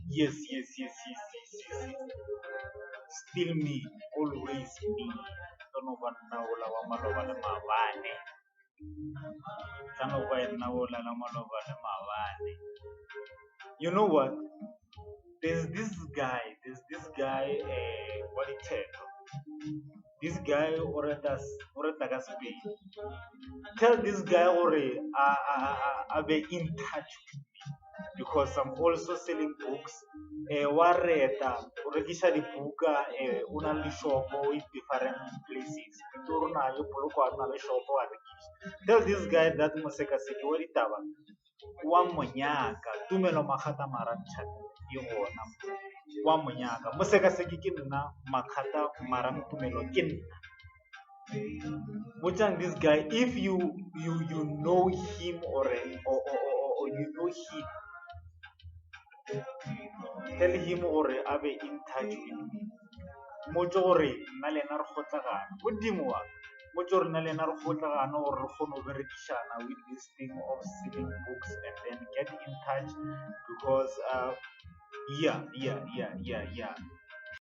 Yes, yes, yes, yes, yes, yes, yes. Still me, always me. Donovan Naola Wamaloba Mavane. Sanova Naola Lamaloba Mavane. You know what? What it is. This guy Oretagas Bay. Tell this guy I'll be in touch with me because I'm also selling books. Wareta, Orekisha di Buka, una li shopo in different places. Piturna, you puluko na li shopo Tell this guy that Moseka Seki, what it wa monyaka tumelo makgata marantšha ke gona wa monyaka mo sekaseki ke nna makgata marang tumelo ke nna botjang this guy if you know him or you know him tell him or abe in touch with me motse gore nna le ena re gotlagana godimo wa motse gore nna le ena re gotlagana gore re kgone go berekisana with this thing of selling books and then get in touch because yeah